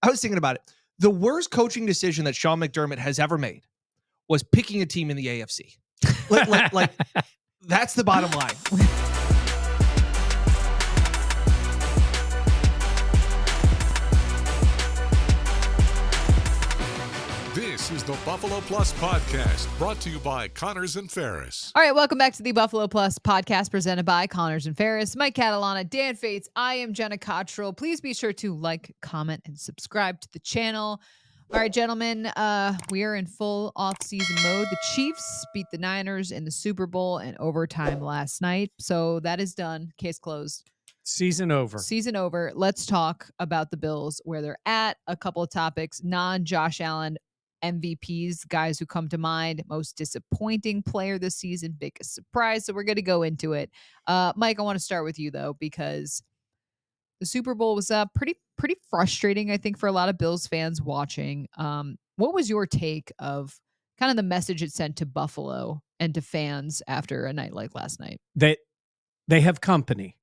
I was thinking about it. The worst coaching decision that Sean McDermott has ever made was picking a team in the AFC. Like that's the bottom line. This is the Buffalo Plus Podcast, brought to you by Connors and Ferris. All right, welcome back to the Buffalo Plus Podcast, presented by Connors and Ferris. Mike Catalana, Dan Fates, I am Jenna Cottrell. Please be sure to like, comment, and subscribe to the channel. All right, gentlemen, we are in full off-season mode. The Chiefs beat the Niners in the Super Bowl in overtime last night, so that is done. Case closed. Season over. Season over. Let's talk about the Bills, where they're at. A couple of topics. Non-Josh Allen MVPs, guys who come to mind. Most disappointing player this season, biggest surprise. So we're going to go into it. Mike, I want to start with you, though, because the Super Bowl was pretty frustrating, I think, for a lot of Bills fans watching. What was your take of kind of the message it sent to Buffalo and to fans after a night like last night? They have company.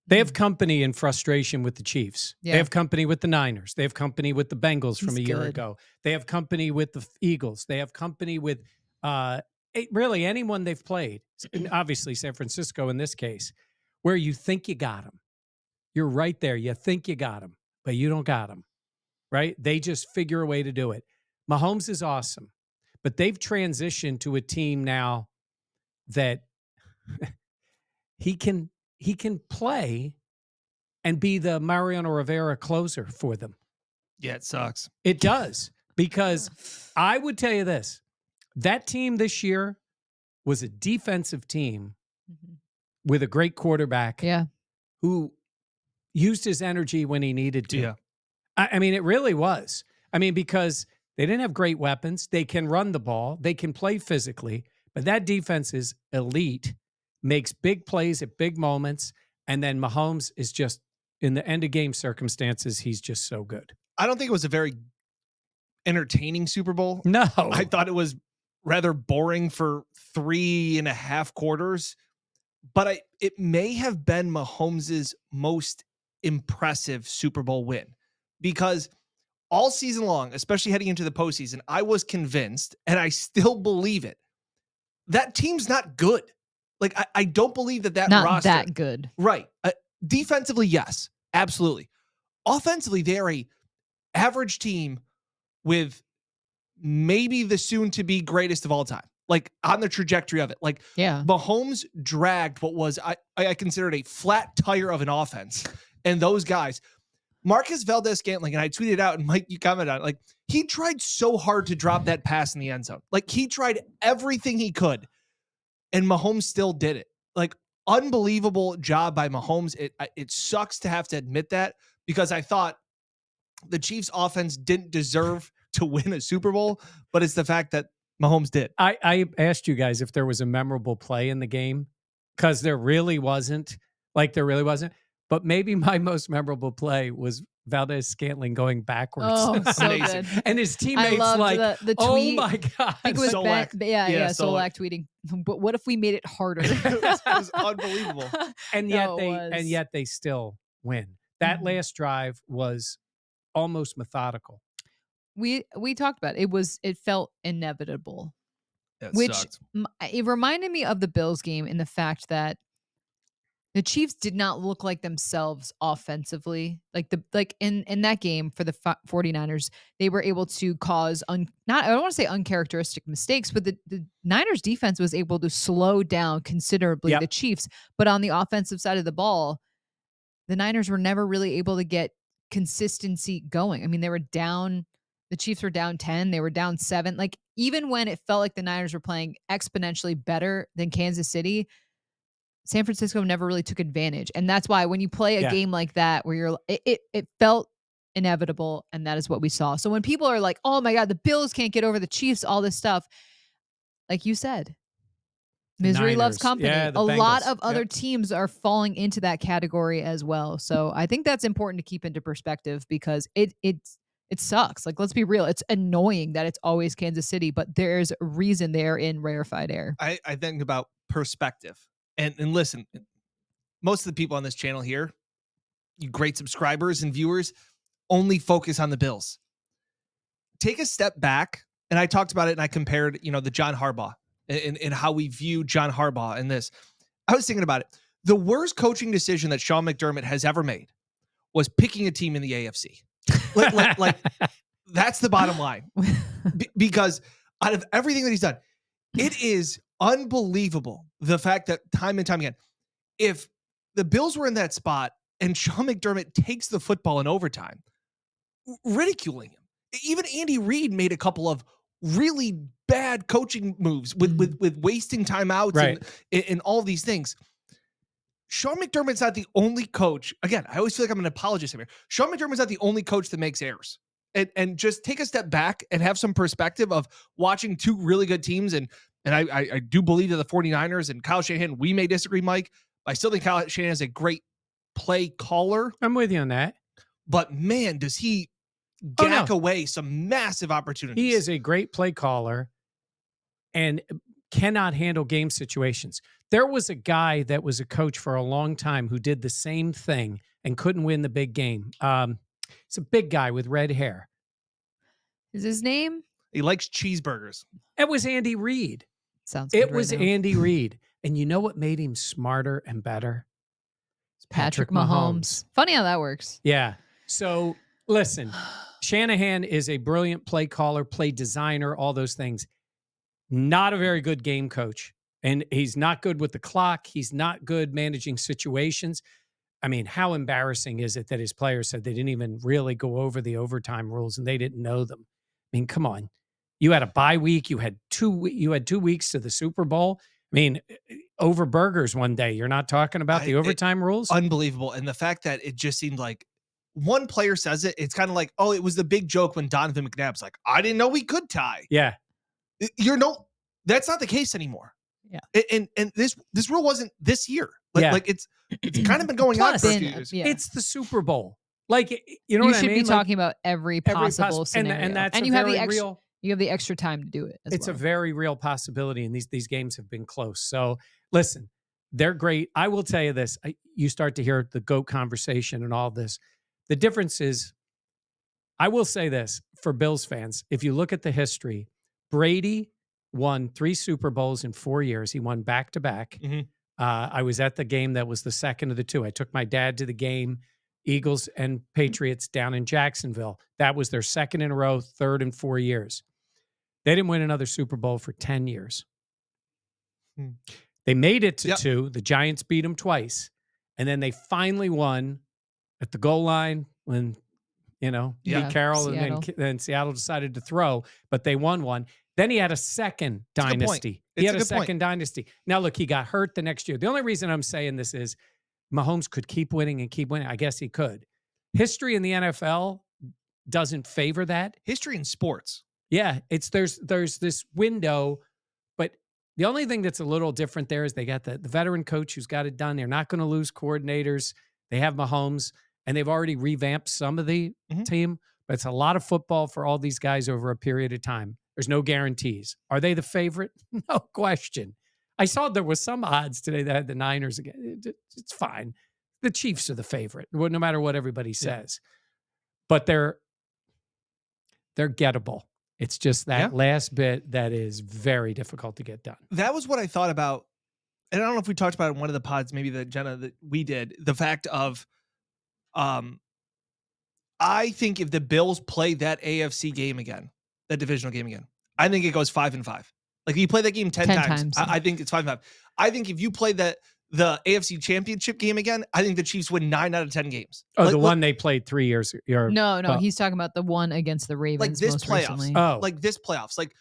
They have company in frustration with the Chiefs. Yeah. They have company with the Niners. They have company with the Bengals from a year good. ago. They have company with the Eagles. They have company with really anyone they've played. And obviously, San Francisco in this case, where you think you got them. You're right there. You think you got them, but you don't got them, right? They just figure a way to do it. Mahomes is awesome, but they've transitioned to a team now that he can play and be the Mariano Rivera closer for them. Yeah, it sucks. It does, because I would tell you this. That team this year was a defensive team with a great quarterback who used his energy when he needed to. Yeah. I mean, it really was. I mean, because they didn't have great weapons. They can run the ball. They can play physically. But that defense is elite, makes big plays at big moments, and then Mahomes is just, in the end of game circumstances, he's just so good. I don't think it was a very entertaining Super Bowl. No. I thought it was rather boring for 3.5 quarters, but it may have been Mahomes's most impressive Super Bowl win, because all season long, especially heading into the postseason, I was convinced, and I still believe it, that team's not good. Like, I don't believe that not roster. Not that good. Right. Defensively, yes, absolutely. Offensively, they're a average team with maybe the soon-to-be greatest of all time. Like, on the trajectory of it. Like, Mahomes dragged what was, I considered a flat tire of an offense. And those guys, Marcus Valdez-Scantling, and I tweeted out, and Mike, you commented on it, like, he tried so hard to drop that pass in the end zone. Like, he tried everything he could, and Mahomes still did it. Like, unbelievable job by Mahomes. It sucks to have to admit that, because I thought the Chiefs offense didn't deserve to win a Super Bowl, but it's the fact that Mahomes did. I asked you guys if there was a memorable play in the game, because there really wasn't. But maybe my most memorable play was Valdez-Scantling going backwards. Oh, so good. And his teammates like, the tweet. Oh my God. I think it was Solak. Solak tweeting. But what if we made it harder? It was unbelievable. And yet they still win. That last drive was almost methodical. We talked about it. It felt inevitable. It reminded me of the Bills game in the fact that the Chiefs did not look like themselves offensively. Like in that game for the 49ers, they were able to cause I don't want to say uncharacteristic mistakes, but the Niners defense was able to slow down considerably the Chiefs. But on the offensive side of the ball, the Niners were never really able to get consistency going. I mean, they were down. The Chiefs were down 10. They were down 7. Like, even when it felt like the Niners were playing exponentially better than Kansas City, San Francisco never really took advantage. And that's why when you play a game like that, where it felt inevitable, and that is what we saw. So when people are like, oh my God, the Bills can't get over the Chiefs, all this stuff, like you said, misery loves company. Yeah, a lot of other teams are falling into that category as well. So I think that's important to keep into perspective, because it sucks. Like, let's be real. It's annoying that it's always Kansas City, but there's a reason they're in rarefied air. I think about perspective. And listen, most of the people on this channel here, you great subscribers and viewers, only focus on the Bills. Take a step back, and I talked about it, and I compared, the John Harbaugh and how we view John Harbaugh in this. I was thinking about it. The worst coaching decision that Sean McDermott has ever made was picking a team in the AFC. like that's the bottom line. Because out of everything that he's done, it is unbelievable the fact that time and time again, if the Bills were in that spot and Sean McDermott takes the football in overtime, ridiculing him. Even Andy Reid made a couple of really bad coaching moves with wasting timeouts and all these things. Sean McDermott's not the only coach. Again, I always feel like I'm an apologist here. Sean McDermott's not the only coach that makes errors. And just take a step back and have some perspective of watching two really good teams. And I do believe that the 49ers and Kyle Shanahan, we may disagree, Mike, but I still think Kyle Shanahan is a great play caller. I'm with you on that. But man, does he away some massive opportunities. He is a great play caller and cannot handle game situations. There was a guy that was a coach for a long time who did the same thing and couldn't win the big game. It's a big guy with red hair. Is his name? He likes cheeseburgers. It was Andy Reid. Sounds It good was right now. Andy Reid. And you know what made him smarter and better? It's Patrick Mahomes. Funny how that works. Yeah. So listen, Shanahan is a brilliant play caller, play designer, all those things. Not a very good game coach. And he's not good with the clock. He's not good managing situations. I mean, how embarrassing is it that his players said they didn't even really go over the overtime rules and they didn't know them? I mean, come on. You had a bye week. You had 2 weeks to the Super Bowl. I mean, over burgers one day. You're not talking about the overtime rules? Unbelievable. And the fact that it just seemed like one player says it, it's kind of like, oh, it was the big joke when Donovan McNabb's like, I didn't know we could tie. Yeah. That's not the case anymore. Yeah. And this rule wasn't this year. Like it's kind of been going on for a few years. Yeah. It's the Super Bowl. Like, you know what I mean? You should be talking about every possible scenario. And that's you have the extra, you have the extra time to do it. It's a very real possibility, and these games have been close. So listen, they're great. I will tell you this. You start to hear the GOAT conversation and all this. The difference is, I will say this for Bills fans. If you look at the history, Brady won 3 Super Bowls in 4 years. He won back-to-back. Mm-hmm. I was at the game that was the second of the 2. I took my dad to the game, Eagles and Patriots down in Jacksonville. That was their second in a row, third in 4 years. They didn't win another Super Bowl for 10 years. They made it to 2. The Giants beat them twice. And then they finally won at the goal line when, Pete Carroll and then Seattle decided to throw, but they won one. Then he had a second dynasty. He had a second dynasty. Now, look, he got hurt the next year. The only reason I'm saying this is Mahomes could keep winning and keep winning. I guess he could. History in the NFL doesn't favor that. History in sports. Yeah, there's this window, but the only thing that's a little different there is they got the veteran coach who's got it done. They're not going to lose coordinators. They have Mahomes, and they've already revamped some of the team, but it's a lot of football for all these guys over a period of time. There's no guarantees. Are they the favorite? No question. I saw there was some odds today that had the Niners again. It's fine. The Chiefs are the favorite, no matter what everybody says. But they're gettable. It's just that last bit that is very difficult to get done. That was what I thought about. And I don't know if we talked about it in one of the pods, maybe that Jenna that we did, the fact of I think if the Bills play that AFC game again, that divisional game again, I think it goes 5-5. Like if you play that game 10 times. I think it's 5-5. I think if you play the AFC Championship game again, I think the Chiefs win 9 out of 10 games. Oh, the one they played 3 years ago. No, he's talking about the one against the Ravens. Like this most playoffs. recently. Like this playoffs. Like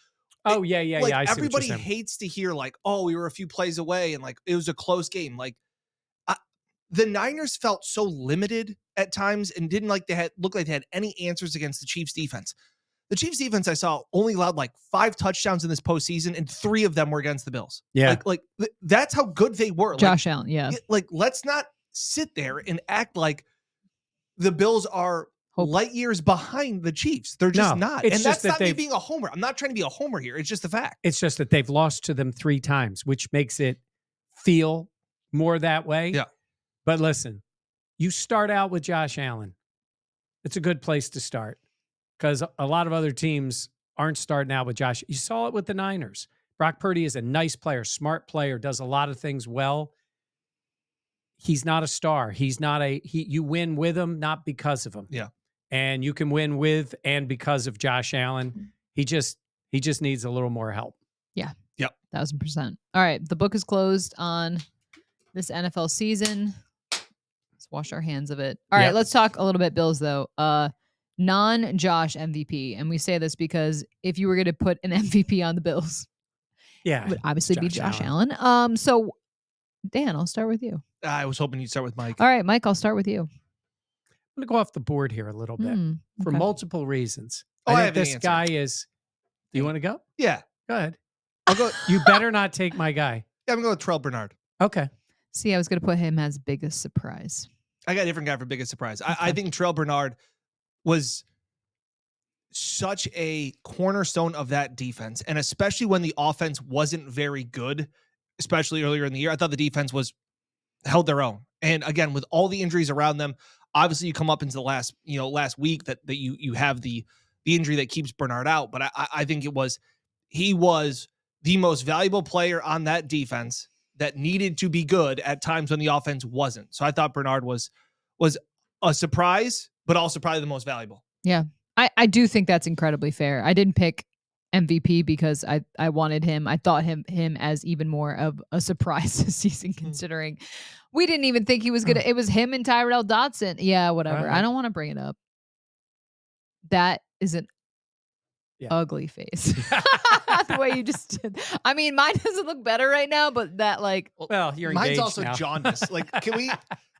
yeah. Like I see everybody hates to hear like, oh, we were a few plays away and like it was a close game. Like the Niners felt so limited at times and didn't look like they had any answers against the Chiefs defense. The Chiefs defense I saw only allowed like 5 touchdowns in this postseason, and 3 of them were against the Bills. Yeah, like that's how good they were. Josh Allen, yeah. Like let's not sit there and act like the Bills are light years behind the Chiefs. They're just not. And that's not me being a homer. I'm not trying to be a homer here. It's just a fact. It's just that they've lost to them 3 times, which makes it feel more that way. Yeah. But listen, you start out with Josh Allen. it's a good place to start because a lot of other teams aren't starting out with Josh. You saw it with the Niners. Brock Purdy is a nice player, smart player, does a lot of things well. He's not a star. He's not you win with him, not because of him. Yeah. And you can win with and because of Josh Allen. He just needs a little more help. Yeah. Yep. 1,000%. All right. The book is closed on this NFL season. Let's wash our hands of it. All right. Let's talk a little bit Bills, though. Non-Josh MVP. And we say this because if you were going to put an MVP on the Bills, it would obviously be Josh Allen. So, Dan, I'll start with you. I was hoping you'd start with Mike. All right, Mike, I'll start with you. I'm going to go off the board here a little bit for multiple reasons. I think this guy is. Do you want to go? Yeah. Go ahead. I'll go. You better not take my guy. Yeah, I'm going to go with Terrell Bernard. Okay. See, I was going to put him as biggest surprise. I got a different guy for biggest surprise. I think Terrell Bernard was such a cornerstone of that defense, and especially when the offense wasn't very good, especially earlier in the year, I thought the defense held their own. And again, with all the injuries around them, obviously you come up into the last week that you have the injury that keeps Bernard out. But I think he was the most valuable player on that defense that needed to be good at times when the offense wasn't. So I thought Bernard was a surprise, but also probably the most valuable. Yeah. I do think that's incredibly fair. I didn't pick MVP because I wanted him. I thought him as even more of a surprise this season, considering we didn't even think he was gonna. It was him and Tyrell Dodson. Yeah, whatever. I don't want to bring it up. That is an ugly face. The way you just did. I mean, mine doesn't look better right now, but that well, you're mine's engaged also now. jaundice. Like,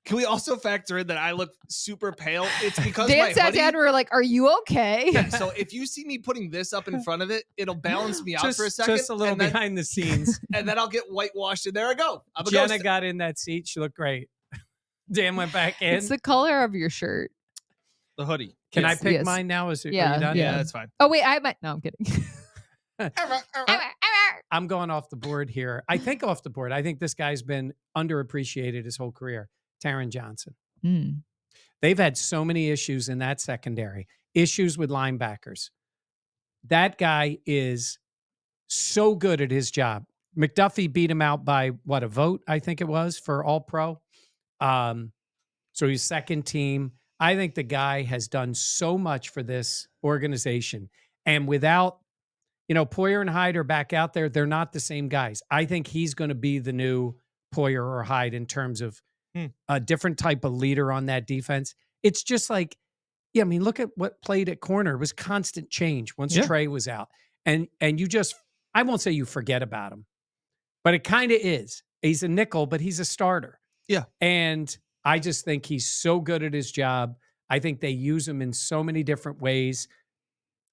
can we also factor in that I look super pale? It's because Dan sat down and we were like, "Are you okay?" Yeah, so if you see me putting this up in front of it, it'll balance me out for a second. Just a little behind the scenes. And then I'll get whitewashed, and there I go. Jenna got in that seat. She looked great. Dan went back in. It's the color of your shirt. The hoodie. Can I pick mine now? Are you done? Yeah, that's fine. Oh, wait. No, I'm kidding. I'm going off the board here. I think off the board. I think this guy's been underappreciated his whole career. Taron Johnson. They've had so many issues in that secondary, issues with linebackers. That guy is so good at his job. McDuffie beat him out by a vote, I think it was, for All-Pro. So he's second team. I think the guy has done so much for this organization. And without, Poyer and Hyde are back out there, they're not the same guys. I think he's going to be the new Poyer or Hyde in terms of a different type of leader on that defense. It's just like, look at what played at corner. It was constant change once Trey was out. And you just, I won't say you forget about him, but it kind of is. He's a nickel, but he's a starter. Yeah. And I just think he's so good at his job. I think they use him in so many different ways.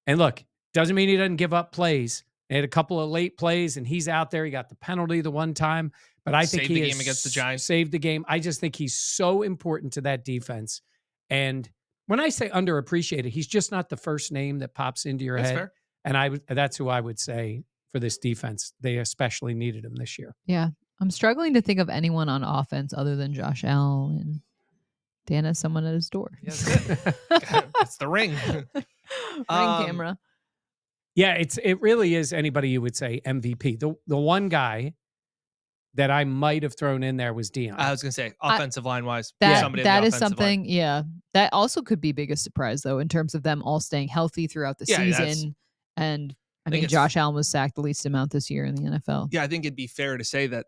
And look, doesn't mean he doesn't give up plays. They had a couple of late plays, and he's out there. He got the penalty the one time. But I think saved the game against the Giants. Saved the game. I just think he's so important to that defense. And when I say underappreciated, he's just not the first name that pops into your head. Fair. And that's who I would say for this defense. They especially needed him this year. Yeah. I'm struggling to think of anyone on offense other than Josh Allen. Dan has someone at his door. Yes, it's the ring. Ring camera. Yeah, it really is anybody you would say MVP. The one guy that I might have thrown in there was Dion. I was going to say, offensive line-wise. That is something, that also could be biggest surprise, though, in terms of them all staying healthy throughout the season. And, I mean, Josh Allen was sacked the least amount this year in the NFL. Yeah, I think it'd be fair to say that,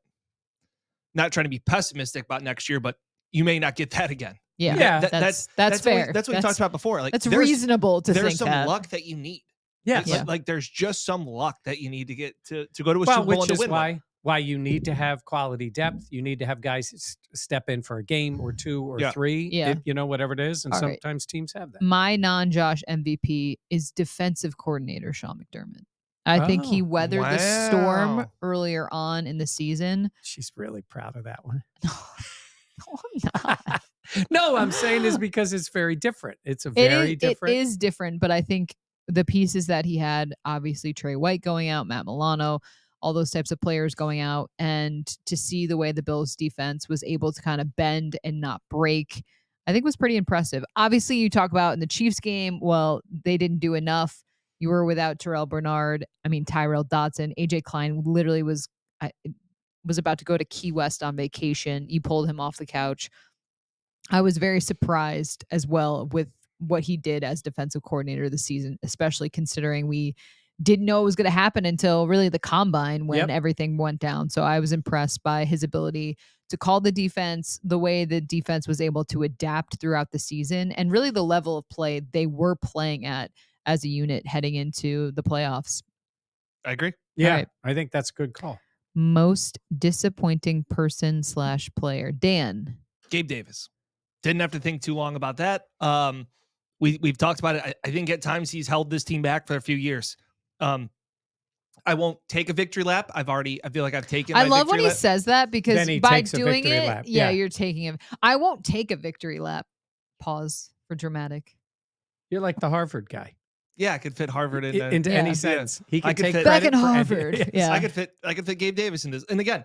not trying to be pessimistic about next year, but you may not get that again. Yeah, that's fair. That's what we talked about before. Like, that's reasonable to think there's some luck that you need. Yeah. Like there's just some luck that you need to get to go to a Super Bowl and to win. Which is why you need to have quality depth. You need to have guys step in for a game or two or three, whatever it is. And sometimes teams have that. My non-Josh MVP is defensive coordinator Sean McDermott. I think he weathered the storm earlier on in the season. She's really proud of that one. No, I'm not. No, I'm saying is because it's very different. It's very different. It is different, but I think the pieces that he had, obviously Trey White going out, Matt Milano, all those types of players going out, and to see the way the Bills defense was able to kind of bend and not break. I think was pretty impressive. Obviously, you talk about in the Chiefs game, well, they didn't do enough. You were without Tyrell Dotson. AJ Klein literally was about to go to Key West on vacation. You pulled him off the couch. I was very surprised as well with what he did as defensive coordinator this season, especially considering we didn't know it was going to happen until really the combine when everything went down. So I was impressed by his ability to call the defense, the way the defense was able to adapt throughout the season, and really the level of play they were playing at as a unit heading into the playoffs. I agree. Yeah, right. I think that's a good call. Most disappointing person/player. Dan. Gabe Davis. Didn't have to think too long about that. We've talked about it. I think at times he's held this team back for a few years. I won't take a victory lap. I feel like I've taken. I love when he says that because by doing it, lap. you're taking it. I won't take a victory lap. Pause for dramatic. You're like the Harvard guy. Yeah, I could fit Harvard into any sense. He could take back in credit for Harvard. any- Yeah, I could fit Gabe Davis in this. And again,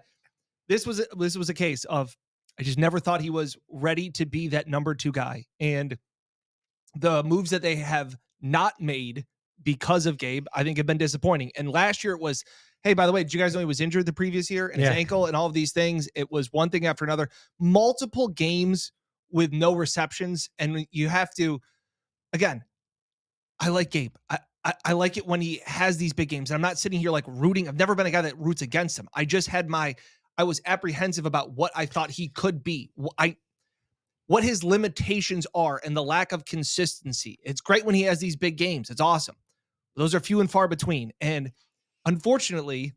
this was a case of I just never thought he was ready to be that number 2 guy. And the moves that they have not made because of Gabe, I think have been disappointing. And last year it was, hey, by the way, did you guys know he was injured the previous year and his ankle and all of these things? It was one thing after another, multiple games with no receptions. And you have to, again, I like Gabe. I like it when he has these big games. I'm not sitting here like rooting. I've never been a guy that roots against him. I was apprehensive about what I thought he could be. What his limitations are and the lack of consistency. It's great when he has these big games. It's awesome. Those are few and far between. And unfortunately,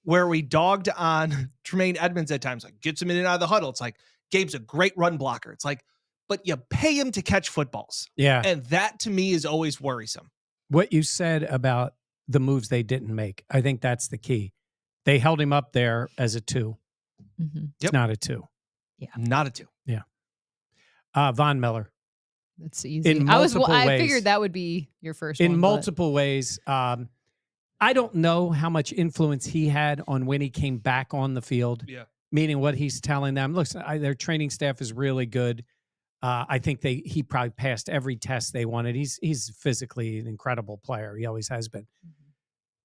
where we dogged on Tremaine Edmonds at times, like gets him in and out of the huddle. It's like Gabe's a great run blocker. It's like, but you pay him to catch footballs. Yeah. And that to me is always worrisome. What you said about the moves they didn't make, I think that's the key. They held him up there as a 2. Mm-hmm. It's not a 2. Yeah. Not a 2. Yeah. Von Miller. That's easy. In multiple ways. I figured that would be your first one. In multiple ways. I don't know how much influence he had on when he came back on the field. Yeah. Meaning what he's telling them. Look, their training staff is really good. I think he probably passed every test they wanted. He's physically an incredible player. He always has been. Mm-hmm.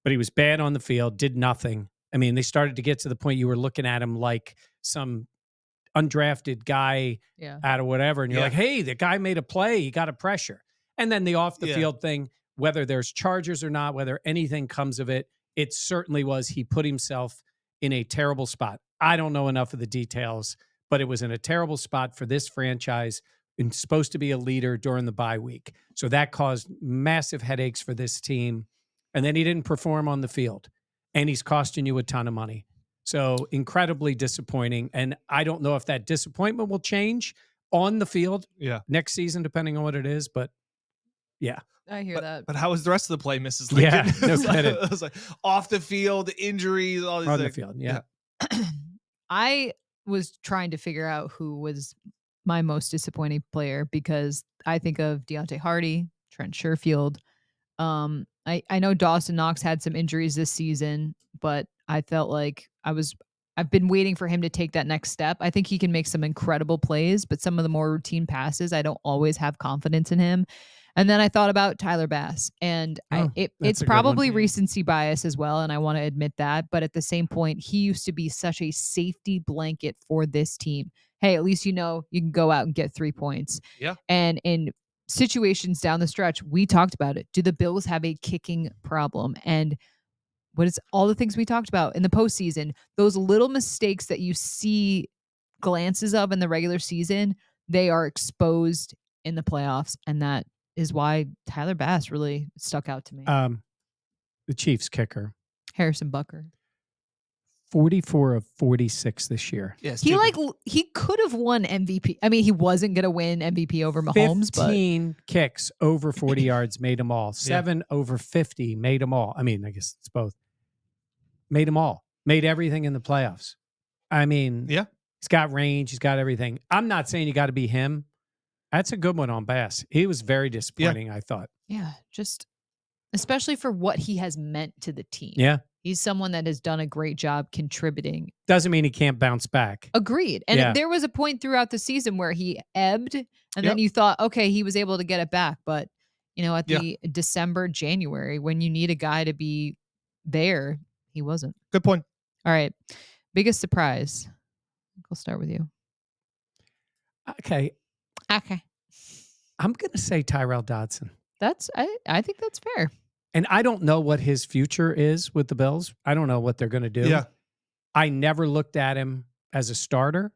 But he was bad on the field, did nothing. I mean, they started to get to the point you were looking at him like some undrafted guy out of whatever. And you're like, hey, the guy made a play. He got a pressure. And then the off the field thing, whether there's charges or not, whether anything comes of it, it certainly was he put himself in a terrible spot. I don't know enough of the details, but it was in a terrible spot for this franchise and supposed to be a leader during the bye week. So that caused massive headaches for this team. And then he didn't perform on the field. And he's costing you a ton of money. So incredibly disappointing. And I don't know if that disappointment will change on the field next season, depending on what it is. But yeah. I hear that. But how was the rest of the play, Mrs. Lincoln? Yeah, no kidding. It was like off the field, injuries, all these on things. the field, yeah. I was trying to figure out who was my most disappointing player because I think of Deontay Hardy, Trent Sherfield. I know Dawson Knox had some injuries this season, but I felt like I've been waiting for him to take that next step. I think he can make some incredible plays, but some of the more routine passes, I don't always have confidence in him. And then I thought about Tyler Bass, and it's probably recency bias as well, and I want to admit that. But at the same point, he used to be such a safety blanket for this team. Hey, at least you know you can go out and get 3 points. Yeah. And in situations down the stretch, we talked about it. Do the Bills have a kicking problem? And what is all the things we talked about in the postseason? Those little mistakes that you see glances of in the regular season, they are exposed in the playoffs, and that is why Tyler Bass really stuck out to me. The Chiefs kicker, Harrison Butker, 44 of 46 this year. Yes, he could have won MVP. I mean, he wasn't going to win MVP over Mahomes, 15 kicks over 40 yards made them all. 7 over 50 made them all. I mean, I guess it's both. Made them all. Made everything in the playoffs. I mean, he's got range. He's got everything. I'm not saying you got to be him. That's a good one on Bass. He was very disappointing, I thought. Yeah, just especially for what he has meant to the team. Yeah. He's someone that has done a great job contributing. Doesn't mean he can't bounce back. Agreed. And there was a point throughout the season where he ebbed, and then you thought, okay, he was able to get it back. But, at the December, January, when you need a guy to be there, he wasn't. Good point. All right. Biggest surprise. I'll start with you. Okay. I'm going to say Tyrell Dodson. I think that's fair. And I don't know what his future is with the Bills. I don't know what they're going to do. Yeah. I never looked at him as a starter.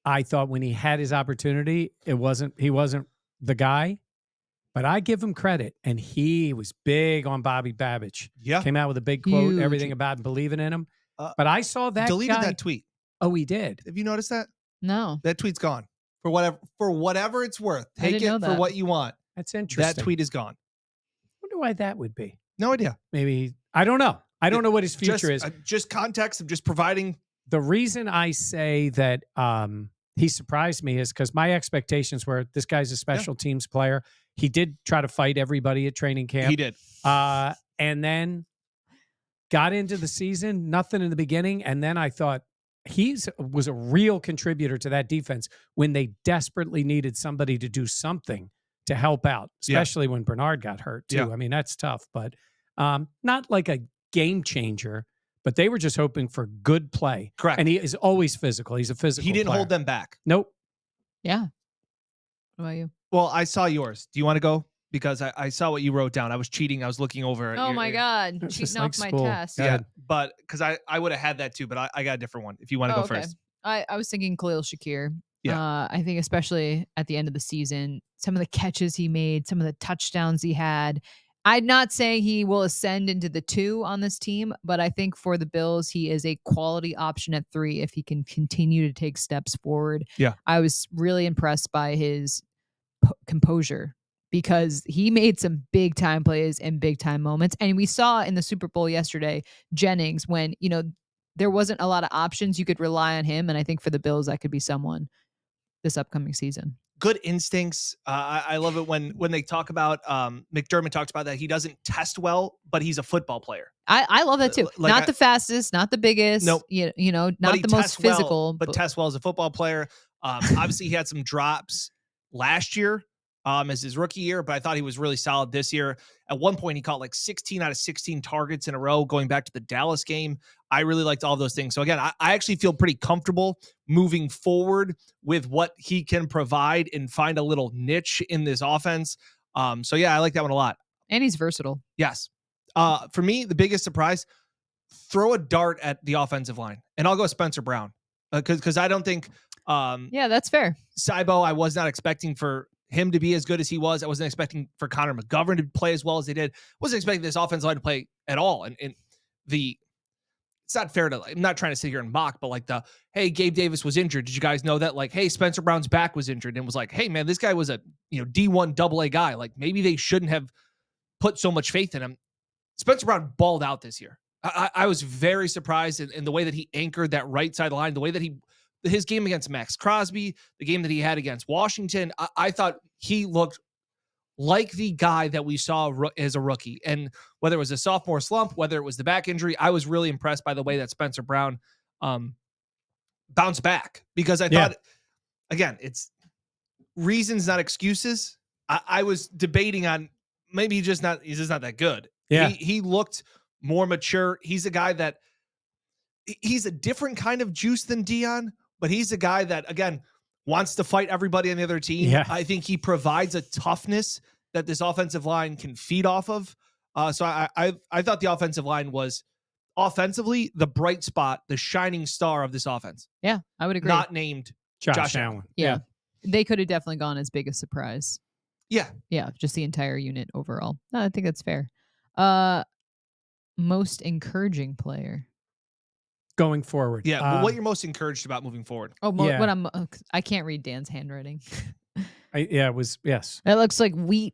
I thought when he had his opportunity, he wasn't the guy. But I give him credit. And he was big on Bobby Babbage. Yeah. Came out with a big quote, Huge. everything about believing in him. But I saw that deleted guy. that tweet. Oh, he did. Have you noticed that? No. That tweet's gone. For whatever it's worth. I Take didn't know it for that. what you want. That's interesting. That tweet is gone. Wonder why that would be. No idea. Maybe, I don't know. I don't know what his future is. Just context of just providing. The reason I say that he surprised me is because my expectations were this guy's a special teams player. He did try to fight everybody at training camp. He did. And then got into the season, nothing in the beginning. And then I thought he was a real contributor to that defense when they desperately needed somebody to do something to help out, especially when Bernard got hurt too. Yeah. I mean, that's tough, but not like a game changer, but they were just hoping for good play. Correct. And he is always physical. He's a physical He didn't player. hold them back. Nope. Yeah. What about you? Well, I saw yours. Do you want to go? Because I saw what you wrote down. I was cheating. I was looking over. At Oh my God. It's just Cheating like off my school. test. Go Yeah, ahead. but because I would have had that too, but I got a different one. If you want to go okay. first. I was thinking Khalil Shakir. Yeah. I think especially at the end of the season, some of the catches he made, some of the touchdowns he had. I'm not saying he will ascend into the 2 on this team, but I think for the Bills, he is a quality option at 3 if he can continue to take steps forward. Yeah. I was really impressed by his composure because he made some big time plays and big time moments. And we saw in the Super Bowl yesterday, Jennings, when, there wasn't a lot of options, you could rely on him. And I think for the Bills, that could be someone this upcoming season. Good instincts. I love it when they talk about McDermott talks about that he doesn't test well, but he's a football player. I love that too. Not the fastest, not the biggest. Nope. Not the most physical, but tests well as a football player. Obviously, he had some drops last year as his rookie year, but I thought he was really solid this year. At one point, he caught like 16 out of 16 targets in a row going back to the Dallas game. I really liked all those things. So again, I actually feel pretty comfortable moving forward with what he can provide and find a little niche in this offense. So yeah, I like that one a lot. And he's versatile. Yes. For me, the biggest surprise, throw a dart at the offensive line. And I'll go Spencer Brown. Because I don't think yeah, that's fair. Cybo, I was not expecting for him to be as good as he was. I wasn't expecting for Connor McGovern to play as well as they did. Wasn't expecting this offensive line to play at all. And it's not fair to, I'm not trying to sit here and mock, but like hey, Gabe Davis was injured. Did you guys know that? Like, hey, Spencer Brown's back was injured, and was like, hey man, this guy was a D1 AA guy. Like maybe they shouldn't have put so much faith in him. Spencer Brown balled out this year. I was very surprised in the way that he anchored that right side line, the way that his game against Max Crosby, the game that he had against Washington. I thought he looked like the guy that we saw as a rookie. And whether it was a sophomore slump, whether it was the back injury, I was really impressed by the way that Spencer Brown bounced back, because I thought, again, it's reasons, not excuses. I was debating on maybe he's just not that good. Yeah. He looked more mature. He's a guy that he's a different kind of juice than Dion, but he's a guy that, again, wants to fight everybody on the other team. Yeah. I think he provides a toughness that this offensive line can feed off of. So I thought the offensive line was offensively the bright spot, the shining star of this offense. Yeah, I would agree. Not named Josh Allen. Yeah. They could have definitely gone as big a surprise. Yeah. Yeah, just the entire unit overall. No, I think that's fair. Most encouraging player. Going forward. Yeah. But what you're most encouraged about moving forward? Oh, what I can't read Dan's handwriting. It was, yes. It looks like wheat.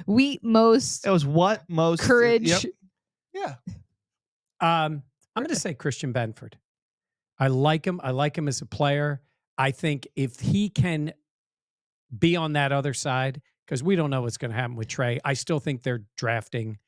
Wheat most. It was what most courage. Yep. Yeah. I'm going to say Christian Benford. I like him. I like him as a player. I think if he can be on that other side, because we don't know what's going to happen with Trey. I still think they're drafting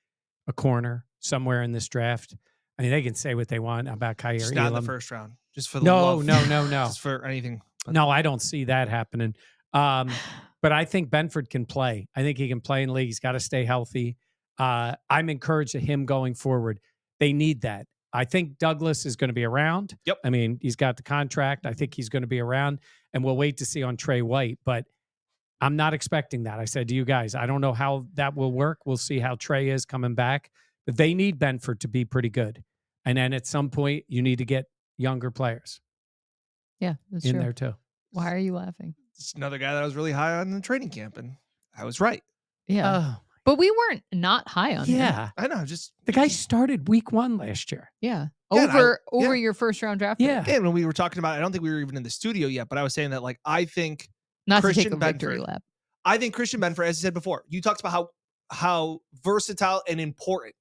a corner. somewhere in this draft. I mean, they can say what they want about Kyer Just not in the Elam. first round. Just for the No. love. No. Just for anything. No, I don't see that happening. But I think Benford can play. I think he can play in the league. He's got to stay healthy. I'm encouraged of him going forward. They need that. I think Douglas is going to be around. Yep. I mean, he's got the contract. I think he's going to be around, and we'll wait to see on Trey White. But I'm not expecting that. I said to you guys, I don't know how that will work. We'll see how Trey is coming back. But they need Benford to be pretty good. And then at some point, you need to get younger players Yeah, that's in true. there too. Why are you laughing? It's another guy that I was really high on in the training camp, and I was right. Yeah. But we weren't not high on him. Yeah. I know. Just The guy started week 1 last year. Yeah. Yeah, Over your first round draft pick. Yeah. and when we were talking about, I don't think we were even in the studio yet, but I was saying that, like, I think Not Christian to take a victory Benford- lap. I think Christian Benford, as I said before, you talked about how versatile and important,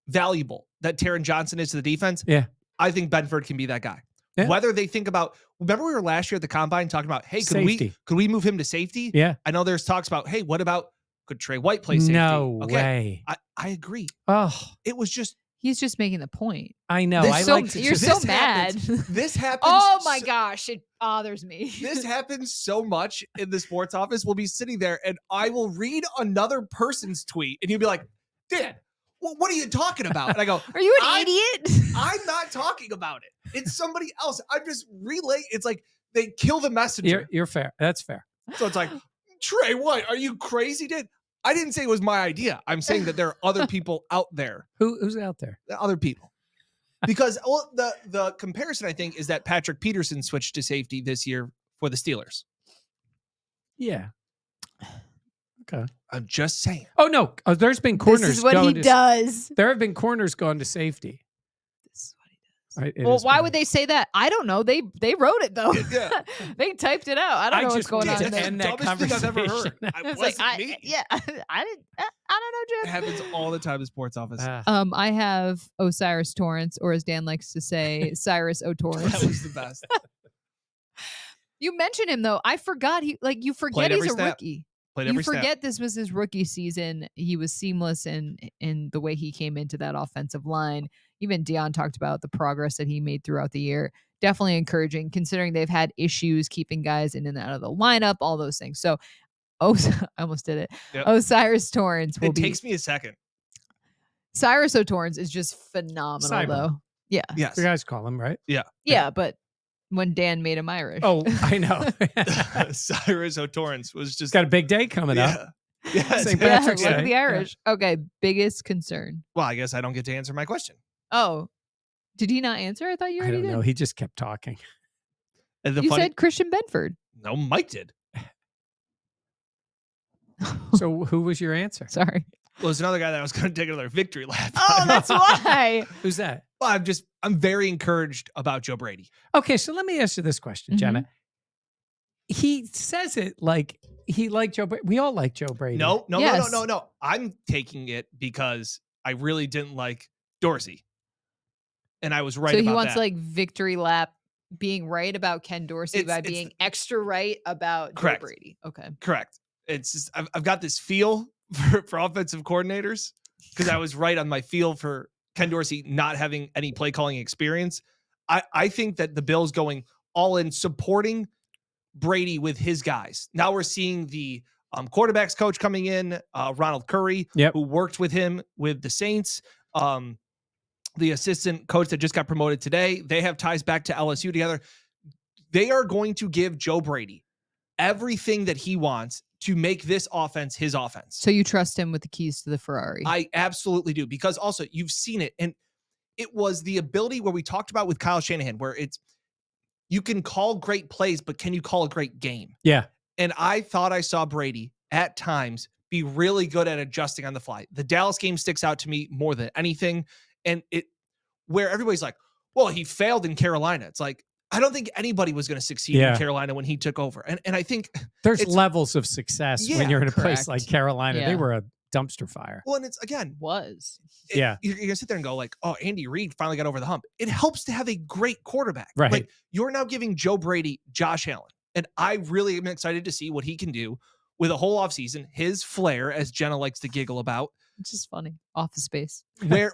valuable that Taron Johnson is to the defense. Yeah. I think Benford can be that guy. Yeah. Whether they think about, remember we were last year at the combine talking about, hey, Safety. could we move him to safety? Yeah. I know there's talks about, hey, what about, could Trey White play safety? No Okay. way. I agree. Oh, It was just, He's just making the point. I know. This- I so- like to You're just- so this mad. this happens. Oh my so- gosh, it bothers me. This happens so much in the sports office. We'll be sitting there and I will read another person's tweet and you'll be like, Dan, what are you talking about? And I go, Are you an I- idiot? I'm not talking about it. It's somebody else. I'm just relay. It's like they kill the messenger. You're fair. That's fair. So it's like, Trey White, are you crazy, dude? I didn't say it was my idea. I'm saying that there are other people out there, Who's out there? other people. Because the comparison, I think, is that Patrick Peterson switched to safety this year for the Steelers. Yeah. Okay. I'm just saying. Oh no, there's been corners. This is what he going to- does. There have been corners going to safety. This is what he does. Right? It Well, is why what would it they say that? I don't know. They wrote it though. Yeah. They typed it out. I don't know what's just going need on to in there. end that Dumbest thing I've ever heard. conversation. I It's wasn't like, me. I don't know, It Jim. happens all the time in the sports office. I have Osiris Torrance, or as Dan likes to say, Cyrus O'Torrance. That was the best. You mentioned him though. I forgot you forget Played he's every a snap. rookie. Played You every snap. forget this was his rookie season. He was seamless in the way he came into that offensive line. Even Dion talked about the progress that he made throughout the year. Definitely encouraging, considering they've had issues keeping guys in and out of the lineup, all those things. So, I almost did it. Yep. Osiris Torrance will It be. takes me a second. Cyrus O'Torrance is just phenomenal, Cyber. though. Yeah, Yes. You guys call him, right? yeah, but when Dan made him Irish. Oh, I know. Cyrus O'Torrance was just Got a big day coming up. Yeah. Yes. St. yeah, Patrick's look Day. at the Irish. Okay, biggest concern. Well, I guess I don't get to answer my question. Oh, did he not answer? I thought you I already don't know. did. He just kept talking. And the You funny, said Christian Benford. no, Mike did. So who was your answer? Sorry. Well, there's another guy that I was going to take another victory lap. Oh, that's why. Who's that? Well, I'm very encouraged about Joe Brady. Okay, so let me ask you this question, Jenna. He says it like he liked Joe Brady. We all like Joe Brady. No. Yes. I'm taking it because I really didn't like Dorsey. And I was right So about he wants that. like victory lap, being right about Ken Dorsey by It's- being extra right about Joe Correct. Brady. Okay. Correct. It's just, I've got this feel for offensive coordinators because I was right on my feel for Ken Dorsey not having any play calling experience. I think that the Bills going all in supporting Brady with his guys. Now we're seeing the quarterbacks coach coming in, Ronald Curry, Yep. who worked with him with the Saints. The assistant coach that just got promoted today, they have ties back to LSU together. They are going to give Joe Brady everything that he wants to make this offense his offense. So you trust him with the keys to the Ferrari? I absolutely do, because also you've seen it. And it was the ability where we talked about with Kyle Shanahan, where it's, you can call great plays, but can you call a great game? Yeah. And I thought I saw Brady at times be really good at adjusting on the fly. The Dallas game sticks out to me more than anything. And where everybody's like, well, he failed in Carolina. It's like, I don't think anybody was going to succeed in Carolina when he took over. And I think there's levels of success when you're in a place like Carolina. Yeah. They were a dumpster fire. well, and it's again, Yeah. You're going to sit there and go like, oh, Andy Reid finally got over the hump. It helps to have a great quarterback. Right. Like, you're now giving Joe Brady Josh Allen. And I really am excited to see what he can do with a whole offseason, his flair, as Jenna likes to giggle about. It's just funny. Office Space.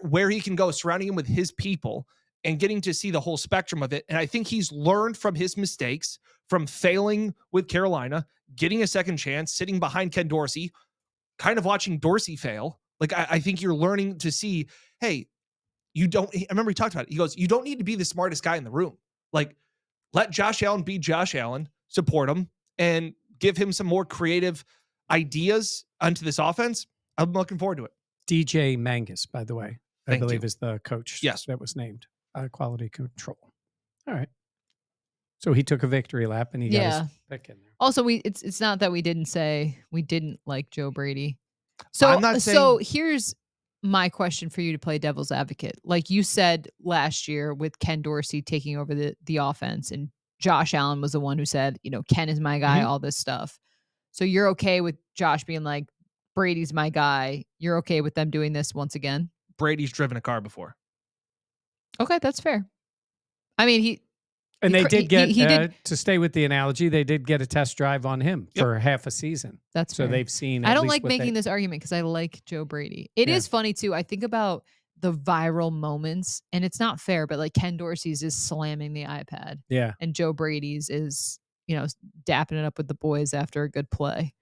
where he can go, surrounding him with his people and getting to see the whole spectrum of it. And I think he's learned from his mistakes, from failing with Carolina, getting a second chance, sitting behind Ken Dorsey, kind of watching Dorsey fail. Like, I think you're learning to see, hey, I remember he talked about it. He goes, you don't need to be the smartest guy in the room. Like, let Josh Allen be Josh Allen, support him, and give him some more creative ideas onto this offense. I'm looking forward to it. DJ Mangus, by the way, I believe is the coach that was named. Quality control. All right. So he took a victory lap and he got his pick in there. Also, it's not that we didn't say we didn't like Joe Brady. So I'm not saying, so here's my question for you to play devil's advocate. Like you said last year with Ken Dorsey taking over the offense, and Josh Allen was the one who said, Ken is my guy, all this stuff. So you're okay with Josh being like, Brady's my guy. You're okay with them doing this once again? Brady's driven a car before. Okay, that's fair. I mean, they did get to stay with the analogy. They did get a test drive on him for half a season. That's so fair. They've seen. I don't like making this argument because I like Joe Brady. It is funny too. I think about the viral moments, and it's not fair, but like Ken Dorsey's is slamming the iPad, and Joe Brady's is dapping it up with the boys after a good play.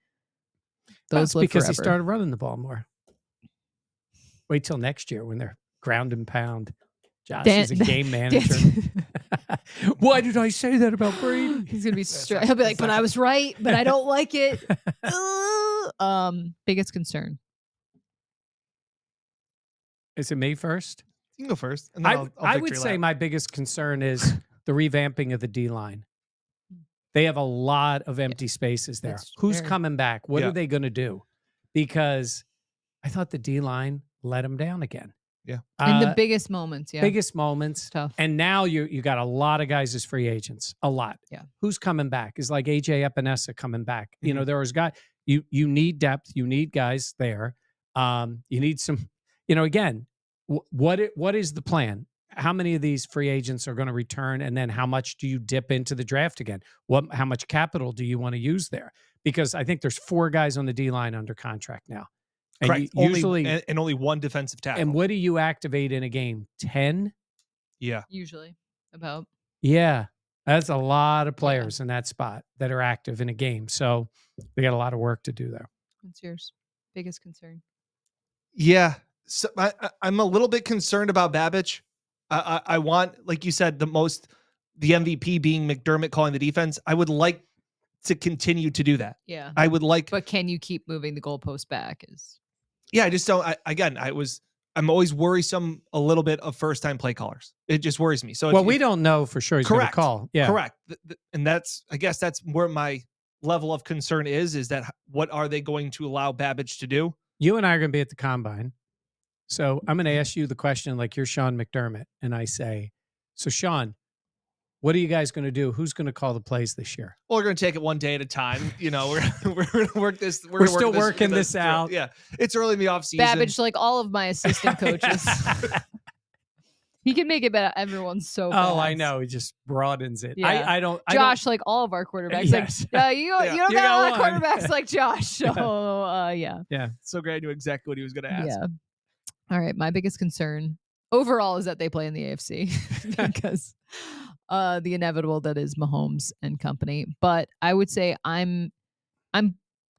That's because he started running the ball more. Wait till next year when they're ground and pound. Josh is a game manager. Why did I say that about Brady? He's gonna be straight. He'll be like, "But I was right, but I don't like it." Biggest concern. Is it me first? You can go first. And then I would say my biggest concern is the revamping of the D-line. They have a lot of empty spaces there. Who's coming back? What are they going to do? Because I thought the D-line let them down again. Yeah. In the biggest moments, Biggest moments. Tough. And now you got a lot of guys as free agents. A lot. Yeah. Who's coming back? Is like AJ Epinesa coming back. There was guys. You need depth. You need guys there. You need some, again, what is the plan? How many of these free agents are going to return? And then how much do you dip into the draft again? How much capital do you want to use there? Because I think there's 4 guys on the D-line under contract now. And correct. Only one defensive tackle. And what do you activate in a game? 10? Yeah. Usually about. Yeah. That's a lot of players in that spot that are active in a game. So they got a lot of work to do there. What's yours? Biggest concern? Yeah. So I'm a little bit concerned about Babbage. I want, like you said, the MVP being McDermott calling the defense. I would like to continue to do that. Yeah. I would like. But can you keep moving the goalpost back? Yeah, I just don't. I'm always worrisome a little bit of first-time play callers. It just worries me. So we don't know for sure he's going to call. Yeah, correct. And I guess that's where my level of concern is that what are they going to allow Babbage to do? You and I are going to be at the combine. So I'm going to ask you the question like you're Sean McDermott. And I say, so Sean, what are you guys going to do? Who's going to call the plays this year? Well, we're going to take it one day at a time. We're going to work this. We're still working this out. Yeah. It's early in the offseason. Babbage, like all of my assistant coaches. He can make it better. Everyone's so fast. Oh, I know. He just broadens it. Yeah. Josh, like all of our quarterbacks. Yes. Like, you don't got a lot of quarterbacks like Josh. So, Yeah. So great. I knew exactly what he was going to ask. Yeah. All right. My biggest concern overall is that they play in the AFC because the inevitable that is Mahomes and company. But I would say I'm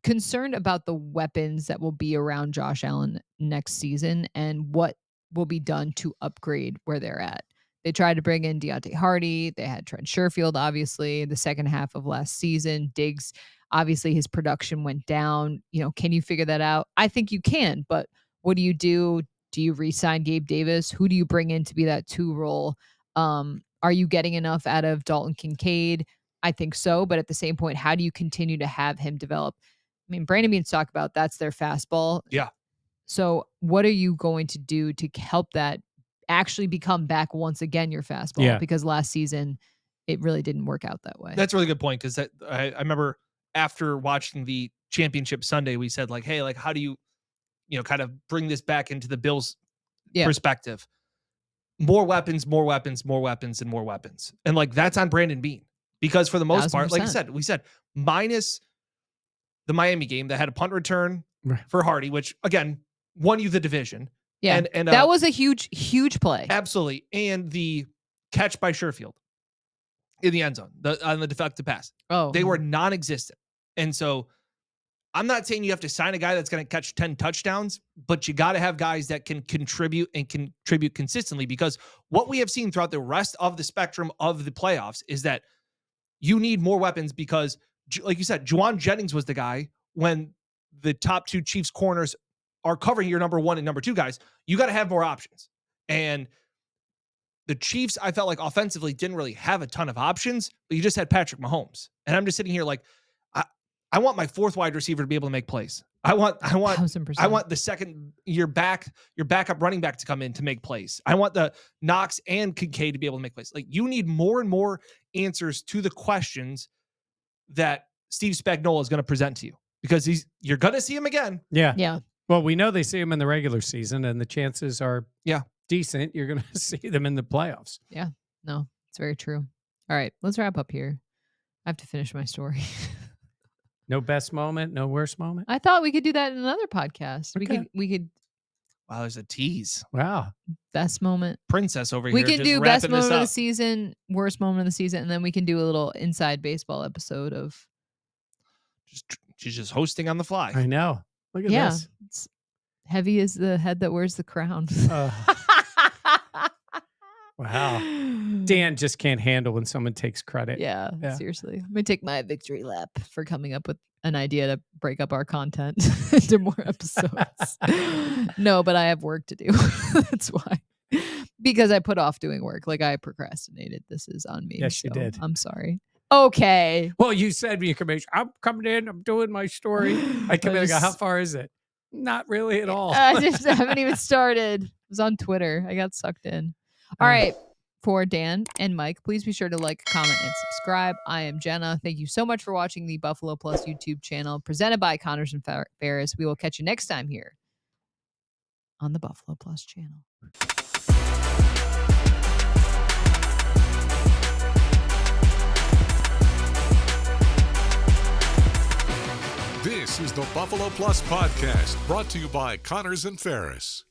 concerned about the weapons that will be around Josh Allen next season and what will be done to upgrade where they're at. They tried to bring in Deontay Hardy. They had Trent Sherfield, obviously, the second half of last season. Diggs, obviously, his production went down. Can you figure that out? I think you can, but what do you do? Do you re-sign Gabe Davis? Who do you bring in to be that 2 role? Are you getting enough out of Dalton Kincaid? I think so. But at the same point, how do you continue to have him develop? I mean, Brandon Beane's talk about that's their fastball. Yeah. So what are you going to do to help that actually become back once again your fastball? Yeah. Because last season, it really didn't work out that way. That's a really good point because I remember after watching the championship Sunday, we said like, hey, like how do you kind of bring this back into the Bills' perspective? More weapons, more weapons, more weapons, and more weapons. And like that's on Brandon Beane. Because for the most part, like I said, we said minus the Miami game that had a punt return for Hardy, which again, won you the division. Yeah. And that was a huge, huge play. Absolutely. And the catch by Sherfield in the end zone on the deflected pass. Oh, they were non-existent. And so I'm not saying you have to sign a guy that's going to catch 10 touchdowns, but you got to have guys that can contribute and contribute consistently, because what we have seen throughout the rest of the spectrum of the playoffs is that you need more weapons, because like you said, Juwan Jennings was the guy when the top two Chiefs corners are covering your number 1 and number 2 guys. You got to have more options. And the Chiefs, I felt like offensively didn't really have a ton of options, but you just had Patrick Mahomes. And I'm just sitting here like, I want my 4th wide receiver to be able to make plays. I want 1000%. I want the second your backup running back to come in to make plays. I want the Knox and Kincaid to be able to make plays. Like, you need more and more answers to the questions that Steve Spagnuolo is going to present to you, because you're going to see him again. Yeah. Well, we know they see him in the regular season, and the chances are decent you're going to see them in the playoffs. Yeah. No, it's very true. All right, let's wrap up here. I have to finish my story. No best moment, no worst moment. I thought we could do that in another podcast. Okay. We could. Wow, there's a tease. Wow. Best moment. Princess over We here. can just do wrapping best moment this of the up. season, worst moment of the season, and then we can do a little inside baseball episode of. She's just hosting on the fly. I know. Look at Yeah, this. it's heavy as the head that wears the crown. Wow. Dan just can't handle when someone takes credit. Yeah, seriously. I'm gonna take my victory lap for coming up with an idea to break up our content into more episodes. No, but I have work to do. That's why. Because I put off doing work. Like, I procrastinated. This is on me. Yes, you did. I'm sorry. Okay. Well, you said when you come in, I'm coming in, I'm doing my story. I come in and go, how far is it? Not really at all. I just haven't even started. It was on Twitter. I got sucked in. All right. For Dan and Mike, please be sure to like, comment, and subscribe. I am Jenna. Thank you so much for watching the Buffalo Plus YouTube channel presented by Connors and Ferris. We will catch you next time here on the Buffalo Plus channel. This is the Buffalo Plus Podcast, brought to you by Connors and Ferris.